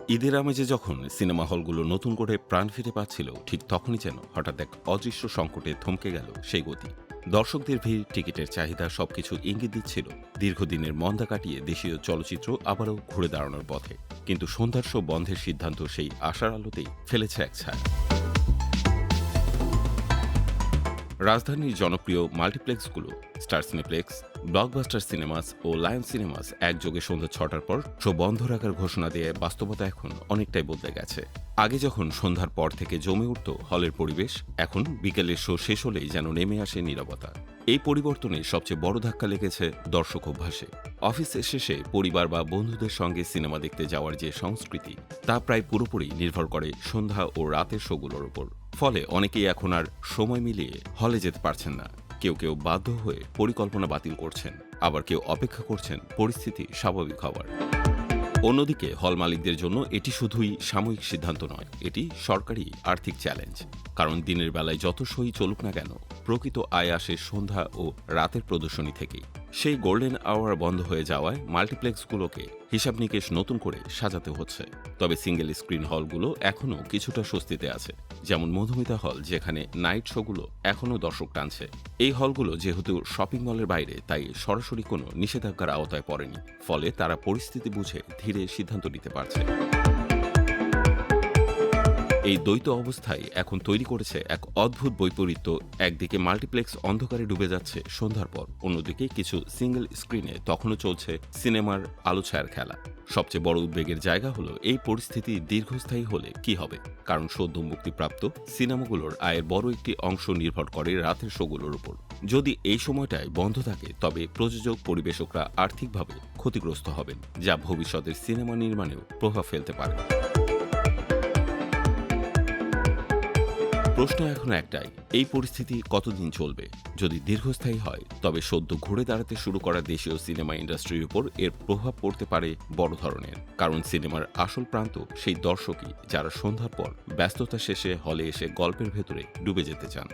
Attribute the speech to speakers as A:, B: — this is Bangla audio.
A: ঈদের আমেজে যখন সিনেমা হলগুলো নতুন করে প্রাণ ফিরে পাচ্ছিল, ঠিক তখনই যেন হঠাৎ এক অদৃশ্য সংকটে থমকে গেল সেই গতি। দর্শকদের ভিড়, টিকিটের চাহিদা সবকিছু ইঙ্গিত দিচ্ছিল দীর্ঘদিনের মন্দা কাটিয়ে দেশীয় চলচ্চিত্র আবারও ঘুরে দাঁড়ানোর পথে। কিন্তু সন্ধ্যার শো বন্ধের সিদ্ধান্ত সেই আশার আলোতেই ফেলেছে এক ছায়া। রাজধানীর জনপ্রিয় মাল্টিপ্লেক্সগুলো স্টার সিনেপ্লেক্স, ব্লকবাস্টার সিনেমাস ও লায়ন সিনেমাস একযোগে সন্ধ্যা ৬টার পর শো বন্ধ রাখার ঘোষণা দিয়ে বাস্তবতা এখন অনেকটাই বদলে গেছে। আগে যখন সন্ধ্যার পর থেকে জমে উঠত হলের পরিবেশ, এখন বিকেলের শো শেষ হলেই যেন নেমে আসে নীরবতা। এই পরিবর্তনে সবচেয়ে বড় ধাক্কা লেগেছে দর্শক অভ্যাসে। অফিসের শেষে পরিবার বা বন্ধুদের সঙ্গে সিনেমা দেখতে যাওয়ার যে সংস্কৃতি, তা প্রায় পুরোপুরি নির্ভর করে সন্ধ্যা ও রাতের শোগুলোর ওপর। ফলে অনেকেই এখন আর সময় মিলিয়ে হলে যেতে পারছেন না। কেউ কেউ বাধ্য হয়ে পরিকল্পনা বাতিল করছেন, আবার কেউ অপেক্ষা করছেন পরিস্থিতি স্বাভাবিক হওয়ার। অন্যদিকে হল মালিকদের জন্য এটি শুধুই সাময়িক সিদ্ধান্ত নয়, এটি সরকারি আর্থিক চ্যালেঞ্জ। কারণ দিনের বেলায় যত সই চলুক না কেন, প্রকৃত আয় আসে সন্ধ্যা ও রাতের প্রদর্শনী থেকেই। সেই গোল্ডেন আওয়ার বন্ধ হয়ে যাওয়ায় মাল্টিপ্লেক্সগুলোকে হিসাব নিকেশ নতুন করে সাজাতে হচ্ছে। তবে সিঙ্গেল স্ক্রিন হলগুলো এখনও কিছুটা স্বস্তিতে আছে, যেমন মধুমিতা হল, যেখানে নাইট শোগুলো এখনও দর্শক টানছে। এই হলগুলো যেহেতু শপিং মলের বাইরে, তাই সরাসরি কোনো নিষেধাজ্ঞার আওতায় পড়েনি। ফলে তারা পরিস্থিতি বুঝে ধীরে সিদ্ধান্ত নিতে পারছে। এই দ্বৈত অবস্থায় এখন তৈরি করেছে এক অদ্ভুত বৈপরীত্য। একদিকে মাল্টিপ্লেক্স অন্ধকারে ডুবে যাচ্ছে সন্ধ্যার পর, অন্যদিকে কিছু সিঙ্গেল স্ক্রিনে তখনও চলছে সিনেমার আলো ছায়ার খেলা। সবচেয়ে বড় উদ্বেগের জায়গা হলো এই পরিস্থিতি দীর্ঘস্থায়ী হলে কি হবে। কারণ সদ্য মুক্তিপ্রাপ্ত সিনেমাগুলোর আয়ের বড় একটি অংশ নির্ভর করে রাতের শোগুলোর উপর। যদি এই সময়টায় বন্ধ থাকে, তবে প্রযোজক, পরিবেশকরা আর্থিকভাবে ক্ষতিগ্রস্ত হবেন, যা ভবিষ্যতের সিনেমা নির্মাণেও প্রভাব ফেলতে পারে। প্রশ্ন এখন একটাই, এই পরিস্থিতি কতদিন চলবে? যদি দীর্ঘস্থায়ী হয়, তবে সদ্য ঘুরে দাঁড়াতে শুরু করা দেশীয় সিনেমা ইন্ডাস্ট্রির উপর এর প্রভাব পড়তে পারে বড় ধরনের। কারণ সিনেমার আসল প্রান্ত সেই দর্শকই, যারা সন্ধ্যার পর ব্যস্ততা শেষে হলে এসে গল্পের ভেতরে ডুবে যেতে চান।